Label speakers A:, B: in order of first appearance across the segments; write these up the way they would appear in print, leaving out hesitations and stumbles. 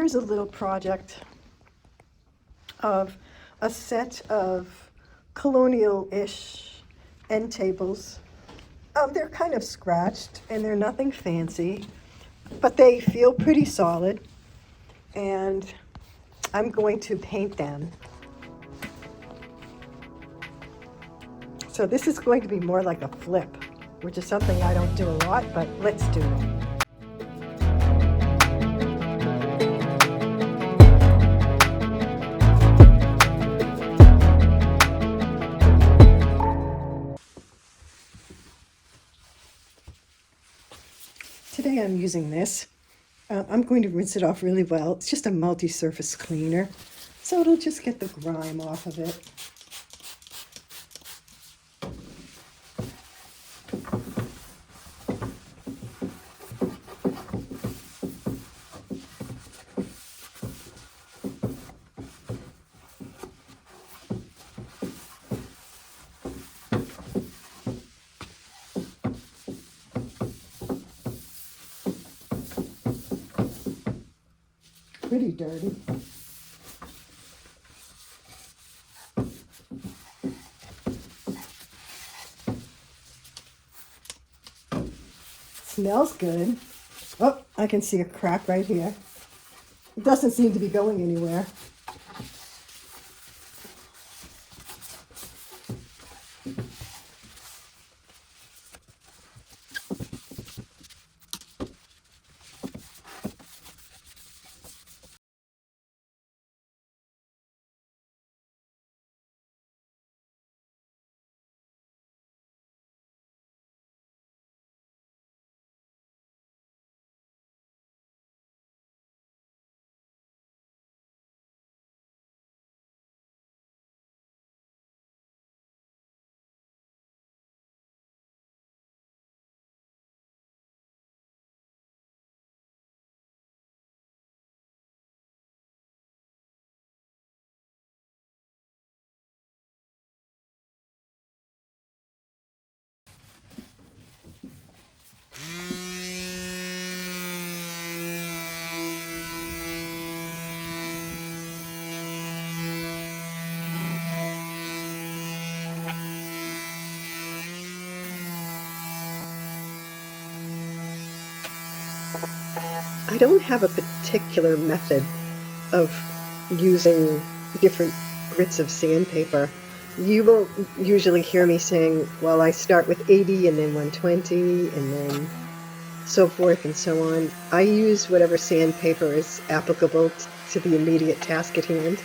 A: here's a little project of a set of Colonial-ish end tables. They're kind of scratched and they're nothing fancy, but they feel pretty solid, and I'm going to paint them. So this is going to be more like a flip, which is something I don't do a lot, but let's do it. Today I'm using this. I'm going to rinse it off really well. It's just a multi-surface cleaner, so it'll just get the grime off of it. Pretty dirty. Smells good. Oh, I can see a crack right here. It doesn't seem to be going anywhere. I don't have a particular method of using different grits of sandpaper. You won't usually hear me saying, well, I start with 80 and then 120 and then so forth and so on. I use whatever sandpaper is applicable to the immediate task at hand.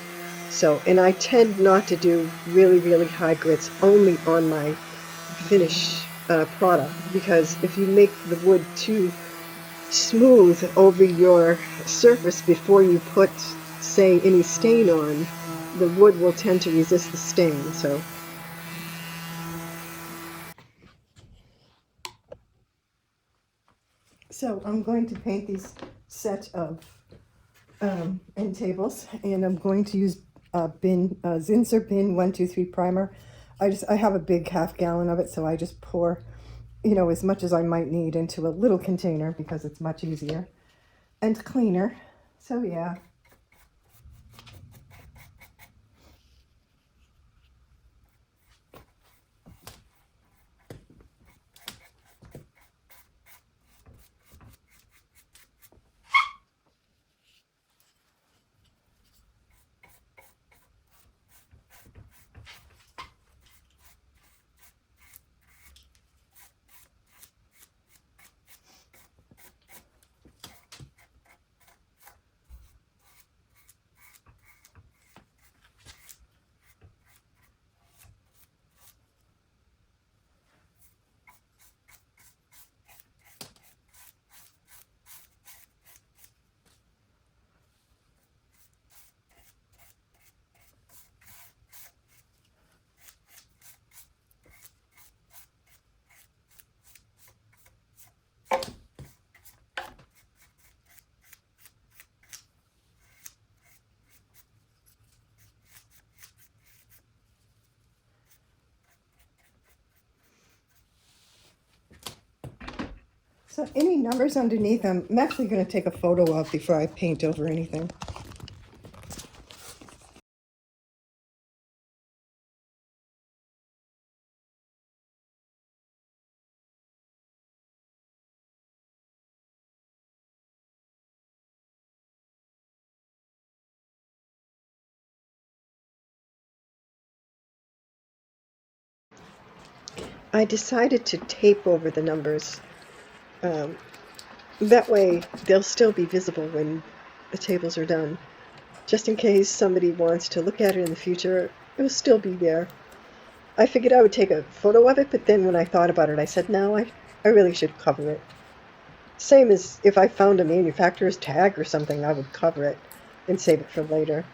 A: So, and I tend not to do really, really high grits only on my finish product, because if you make the wood too smooth over your surface before you put, say, any stain on, the wood will tend to resist the stain. So I'm going to paint these set of end tables, and I'm going to use Zinnser bin 123 primer. I have a big half-gallon of it, so I just pour, you know, as much as I might need into a little container because it's much easier and cleaner. So yeah. So any numbers underneath, I'm actually going to take a photo of before I paint over anything. I decided to tape over the numbers. That way they'll still be visible when the tables are done. Just in case somebody wants to look at it in the future, it'll still be there. I figured I would take a photo of it, but then when I thought about it, I said, no, I really should cover it. Same as if I found a manufacturer's tag or something, I would cover it and save it for later.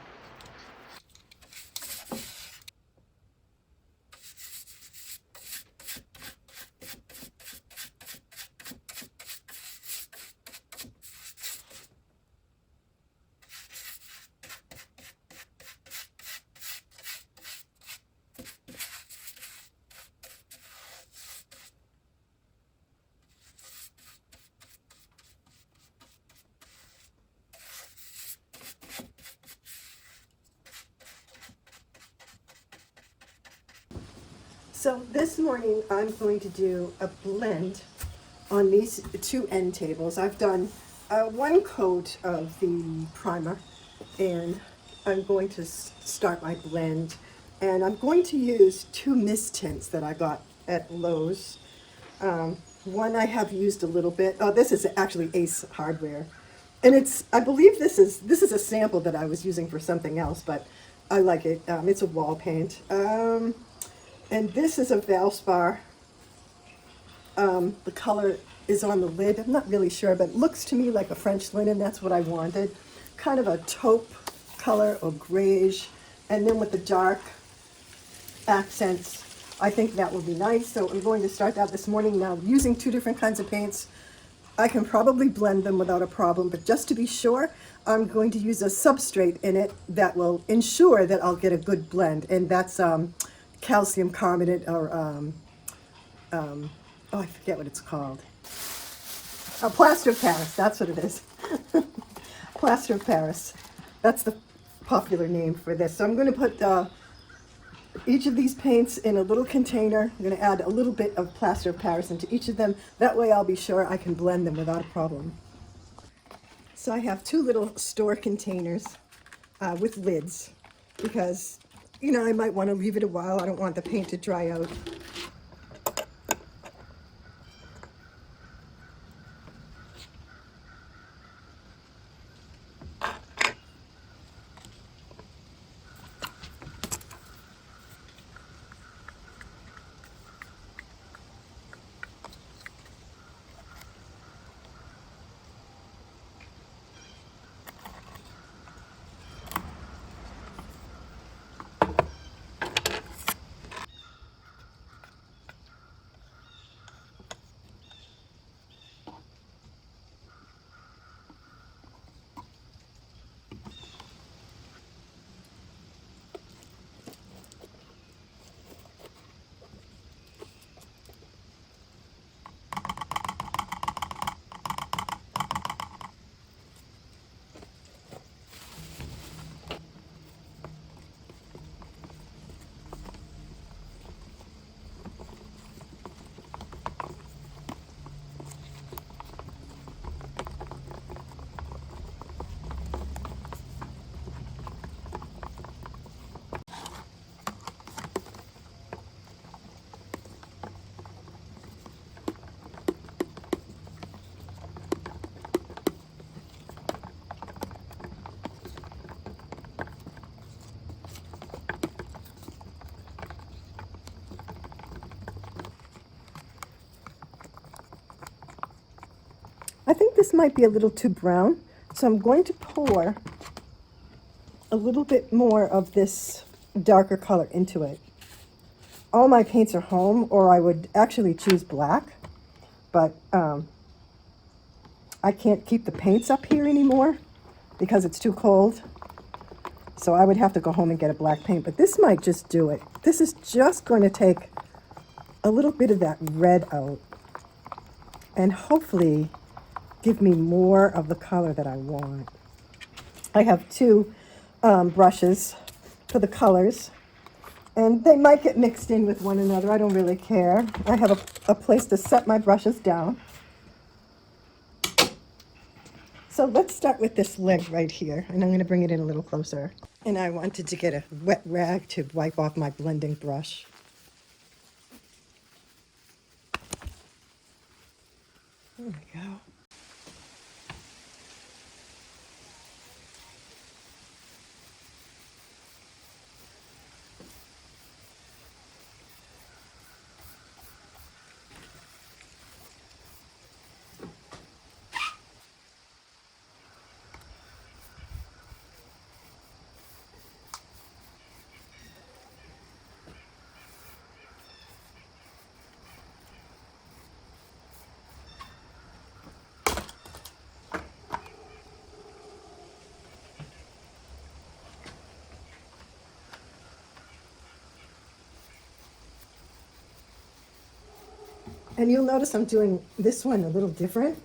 A: So this morning I'm going to do a blend on these two end tables. I've done one coat of the primer, and I'm going to start my blend. And I'm going to use two mist tints that I got at Lowe's. One I have used a little bit. Oh, this is actually Ace Hardware. And I believe this is a sample that I was using for something else, but I like it. It's a wall paint. And this is a Valspar. The color is on the lid. I'm not really sure, but it looks to me like a French linen. That's what I wanted. Kind of a taupe color or grayish. And then with the dark accents, I think that would be nice. So I'm going to start that this morning. Now, using two different kinds of paints, I can probably blend them without a problem, but just to be sure, I'm going to use a substrate in it that will ensure that I'll get a good blend, and that's calcium carbonate or, oh, I forget what it's called. Plaster of Paris, that's what it is. Plaster of Paris. That's the popular name for this. So I'm going to put each of these paints in a little container. I'm going to add a little bit of plaster of Paris into each of them. That way I'll be sure I can blend them without a problem. So I have two little store containers with lids because, you know, I might want to leave it a while. I don't want the paint to dry out. I think this might be a little too brown, so I'm going to pour a little bit more of this darker color into it. All my paints are home, or I would actually choose black, but I can't keep the paints up here anymore because it's too cold. So I would have to go home and get a black paint, but this might just do it. This is just going to take a little bit of that red out. and hopefully give me more of the color that I want. I have two brushes for the colors, and they might get mixed in with one another. I don't really care. I have a place to set my brushes down. So let's start with this leg right here, and I'm going to bring it in a little closer. And I wanted to get a wet rag to wipe off my blending brush. There we go. And you'll notice I'm doing this one a little different,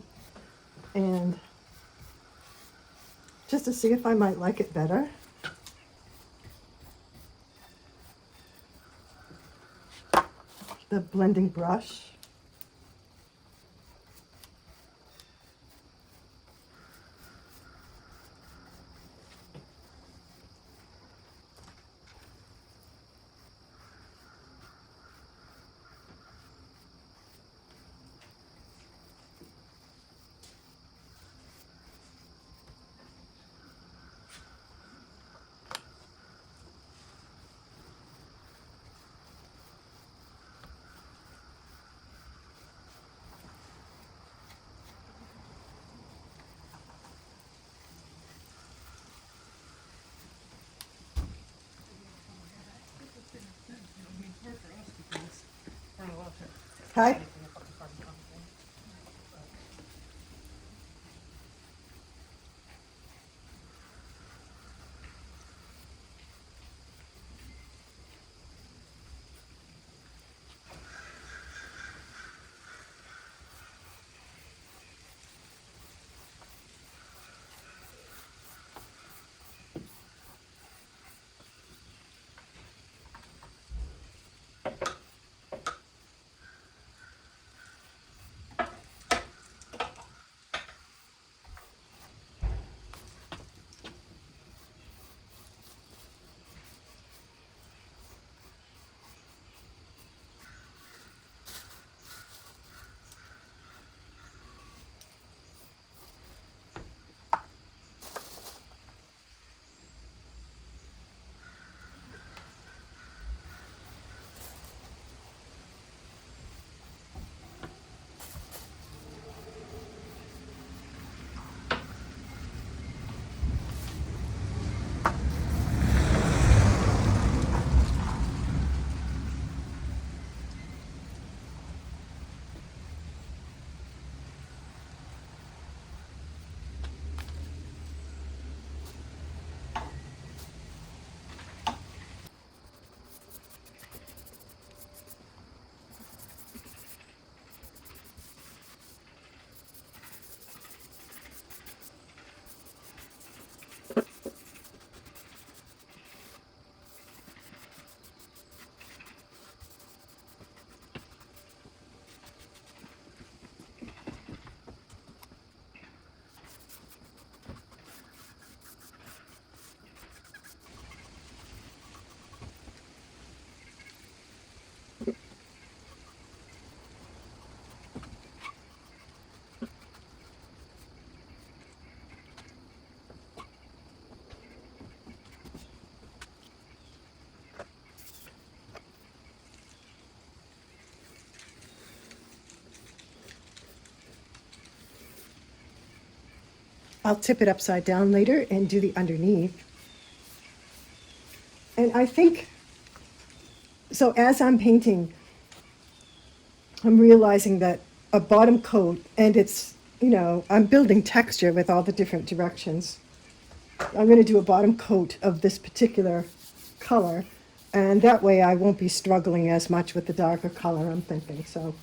A: and just to see if I might like it better. The blending brush. Hi. I'll tip it upside down later and do the underneath. And I think, so as I'm painting, I'm realizing that a bottom coat, and it's, I'm building texture with all the different directions. I'm going to do a bottom coat of this particular color, and that way I won't be struggling as much with the darker color, I'm thinking. So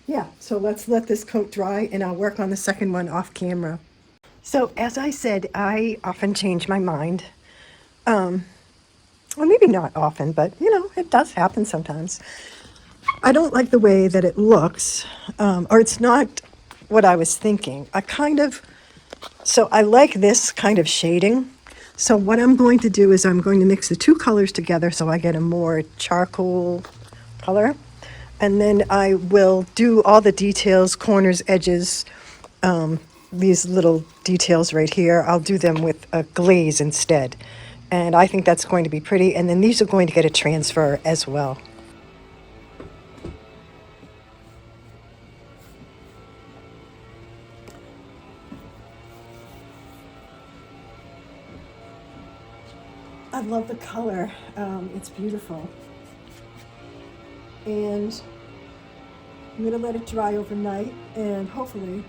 A: Yeah, so let's let this coat dry and I'll work on the second one off camera. So as I said, I often change my mind. Well, maybe not often, but you know, it does happen sometimes. I don't like the way that it looks, or it's not what I was thinking. So I like this kind of shading. So what I'm going to do is I'm going to mix the two colors together so I get a more charcoal color. And then I will do all the details, corners, edges, these little details right here. I'll do them with a glaze instead. And I think that's going to be pretty. And then these are going to get a transfer as well. I love the color. It's beautiful. And I'm going to let it dry overnight, and hopefully,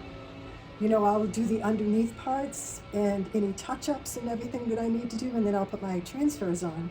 A: you know, I'll do the underneath parts and any touch-ups and everything that I need to do, and then I'll put my transfers on.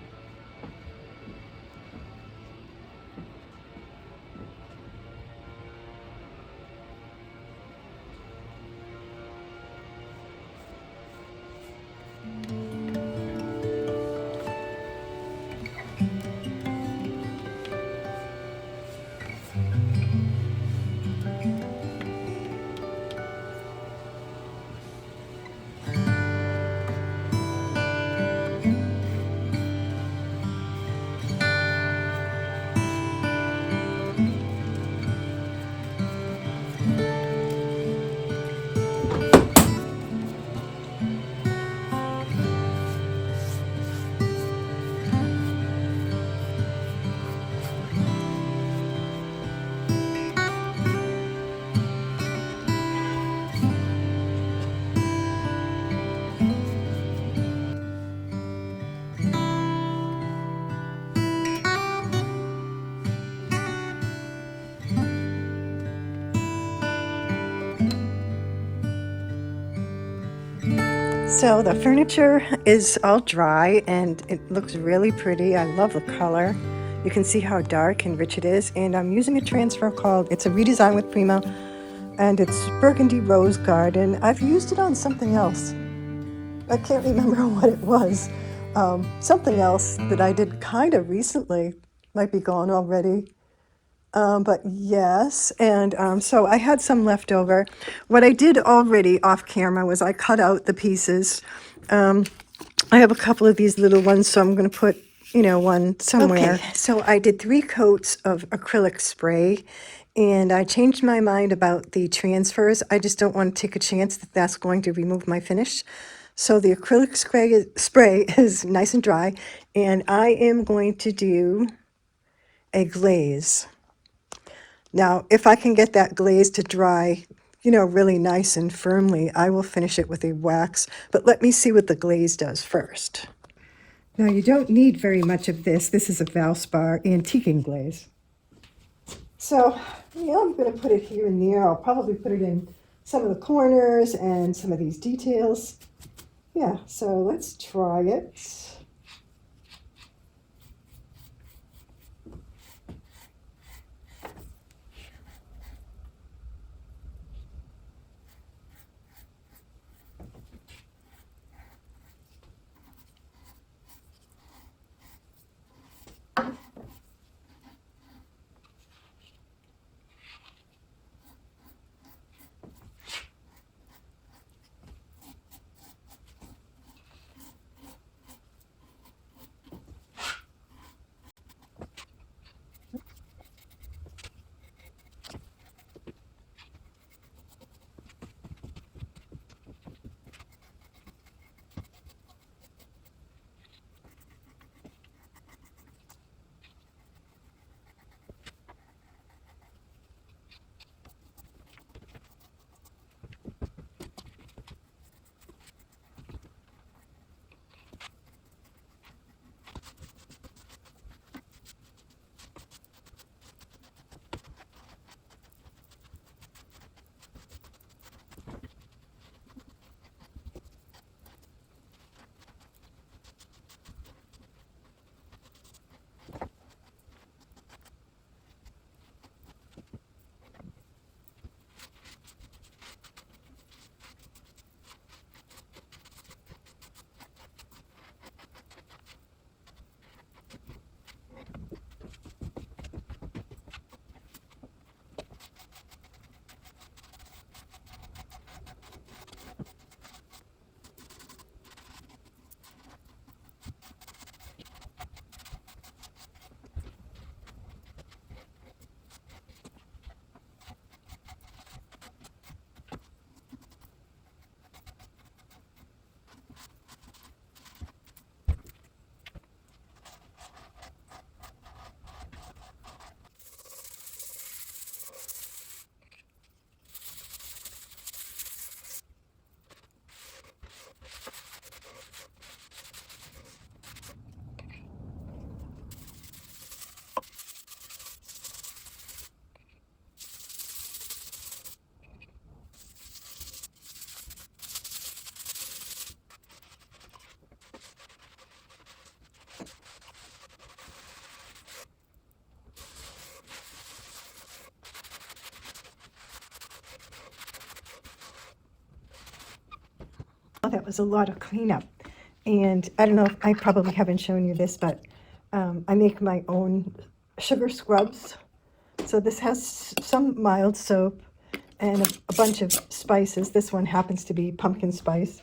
A: So the furniture is all dry and it looks really pretty. I love the color. You can see how dark and rich it is. And I'm using a transfer it's a Redesign with Prima, and it's Burgundy Rose Garden. I've used it on something else. I can't remember what it was. Something else that I did kind of recently, might be gone already. But yes, and so I had some left over. What I did already off camera was I cut out the pieces. I have a couple of these little ones, so I'm going to put, you know, one somewhere. Okay, so I did 3 coats of acrylic spray, and I changed my mind about the transfers. I just don't want to take a chance that that's going to remove my finish. So the acrylic spray is nice and dry, and I am going to do a glaze. Now, if I can get that glaze to dry, you know, really nice and firmly, I will finish it with a wax. But let me see what the glaze does first. Now, you don't need very much of this. This is a Valspar antiquing glaze. So, yeah, I'm going to put it here and there. I'll probably put it in some of the corners and some of these details. Yeah, so let's try it.
B: That was a lot of cleanup. And I don't know, if I probably haven't shown you this, but I make my own sugar scrubs. So this has some mild soap and a bunch of spices. This one happens to be pumpkin spice.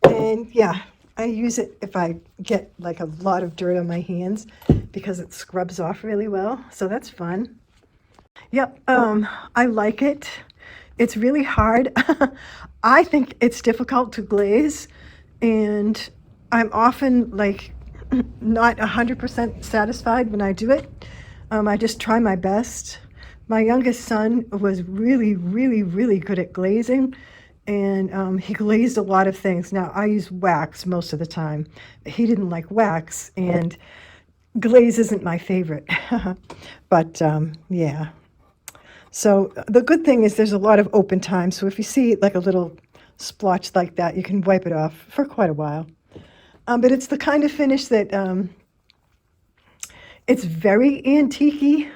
B: And yeah, I use it if I get like a lot of dirt on my hands because it scrubs off really well. So that's fun. Yep, I like it. It's really hard. I think it's difficult to glaze, and I'm often like not 100% satisfied when I do it. I just try my best. My youngest son was really, really, really good at glazing, and he glazed a lot of things. Now, I use wax most of the time. He didn't like wax, and glaze isn't my favorite. But yeah. So the good thing is there's a lot of open time. So if you see like a little splotch like that, you can wipe it off for quite a while. But it's the kind of finish that it's very antique-y,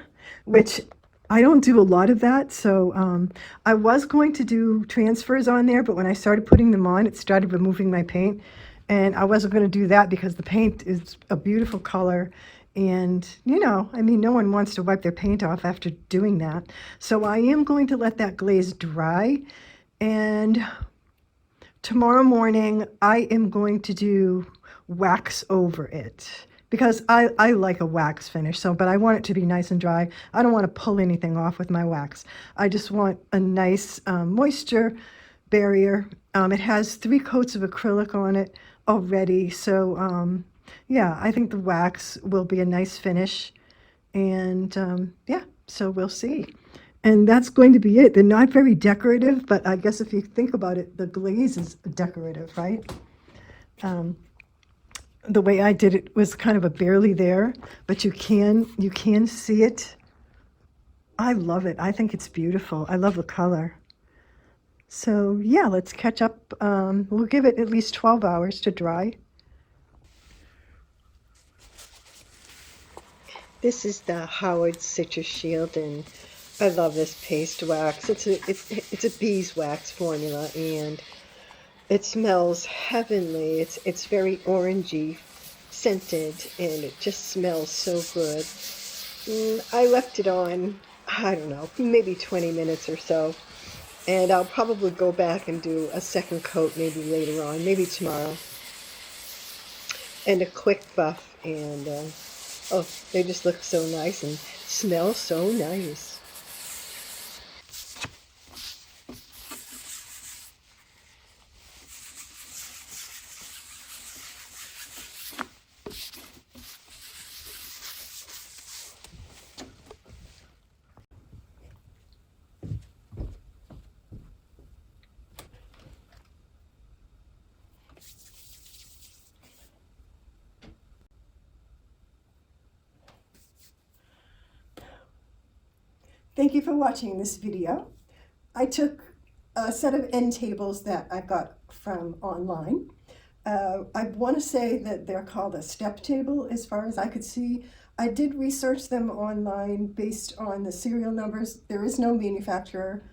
B: which I don't do a lot of that. So I was going to do transfers on there, but when I started putting them on, it started removing my paint. And I wasn't going to do that because the paint is a beautiful color. And, you know, I mean, no one wants to wipe their paint off after doing that. So I am going to let that glaze dry. And tomorrow morning, I am going to do wax over it because I like a wax finish. So, but I want it to be nice and dry. I don't want to pull anything off with my wax. I just want a nice moisture barrier. It has 3 coats of acrylic on it already. So, yeah, I think the wax will be a nice finish. And yeah, so we'll see. And that's going to be it. They're not very decorative, but I guess if you think about it, the glaze is decorative, right? The way I did it was kind of a barely there, but you can see it. I love it. I think it's beautiful. I love the color. So yeah, let's catch up. We'll give it at least 12 hours to dry.
A: This is the Howard Citrus Shield, and I love this paste wax. It's a beeswax formula, and it smells heavenly. It's very orangey scented, and it just smells so good. I left it on, I don't know, maybe 20 minutes or so, and I'll probably go back and do a second coat maybe later on, maybe tomorrow, and a quick buff, and oh, they just look so nice and smell so nice.
B: Thank you for watching this video. I took a set of end tables that I got from online. I want to say that they're called a step table as far as I could see. I did research them online based on the serial numbers. There is no manufacturer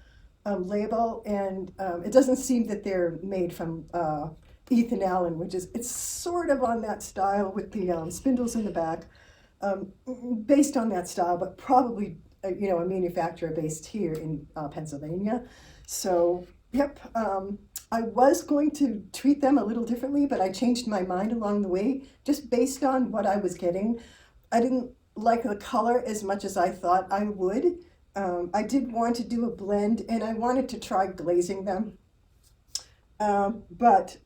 B: label, and it doesn't seem that they're made from Ethan Allen, which is, it's sort of on that style with the spindles in the back, based on that style, but probably you know, a manufacturer based here in Pennsylvania. So, yep, I was going to treat them a little differently, but I changed my mind along the way, just based on what I was getting. I didn't like the color as much as I thought I would. I did want to do a blend, and I wanted to try glazing them. But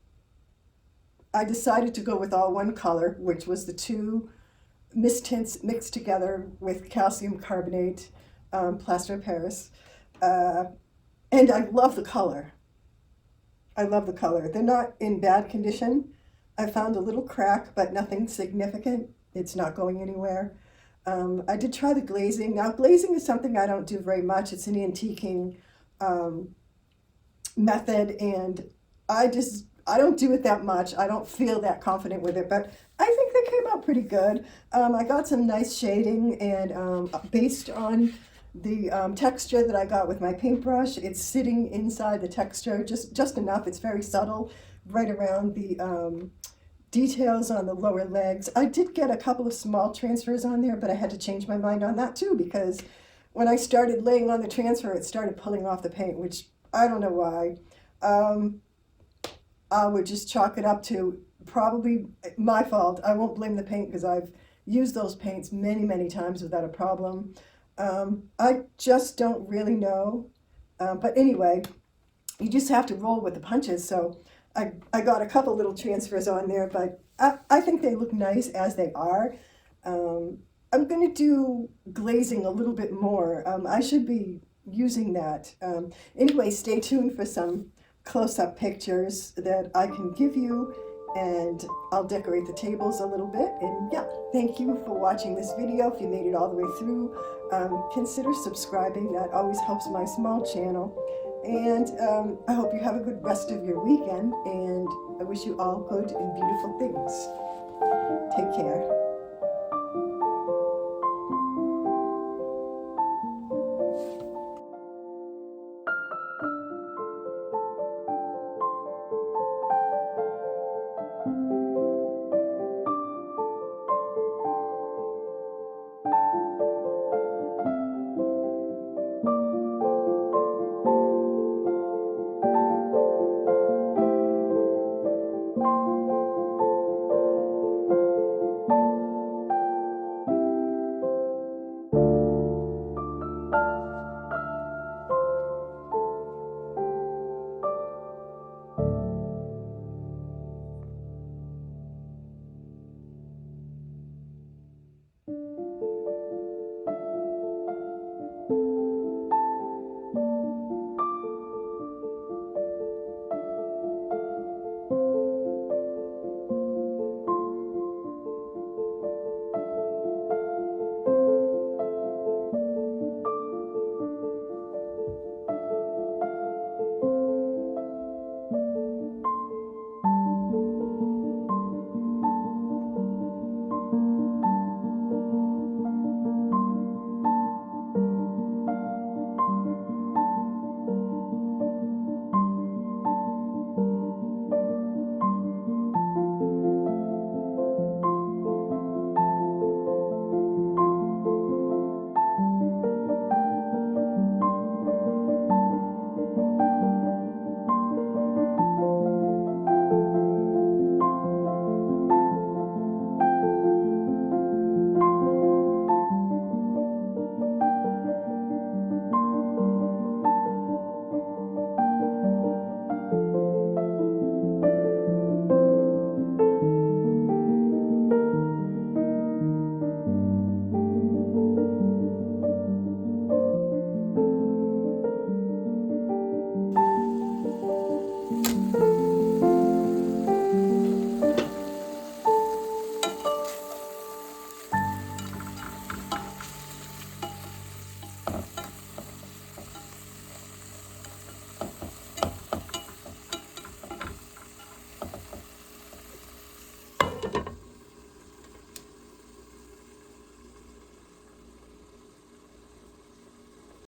B: I decided to go with all one color, which was the 2 mistints mixed together with calcium carbonate, plaster of Paris. And I love the color. I love the color. They're not in bad condition. I found a little crack, but nothing significant. It's not going anywhere. I did try the glazing. Now, glazing is something I don't do very much. It's an antiquing method, and I don't do it that much. I don't feel that confident with it, but I think they came out pretty good. I got some nice shading, and based on The texture that I got with my paintbrush, it's sitting inside the texture just enough. It's very subtle, right around the details on the lower legs. I did get a couple of small transfers on there, but I had to change my mind on that too, because when I started laying on the transfer, it started pulling off the paint, which I don't know why. I would just chalk it up to probably my fault. I won't blame the paint because I've used those paints many times without a problem. I just don't really know. But anyway, you just have to roll with the punches. So I got a couple little transfers on there, but I think they look nice as they are. I'm going to do glazing a little bit more. I should be using that. Anyway, stay tuned for some close-up pictures that I can give you, and I'll decorate the tables a little bit. And yeah, thank you for watching this video. If you made it all the way through, consider subscribing. That always helps my small channel. And I hope you have a good rest of your weekend, and I wish you all good and beautiful things. Take care.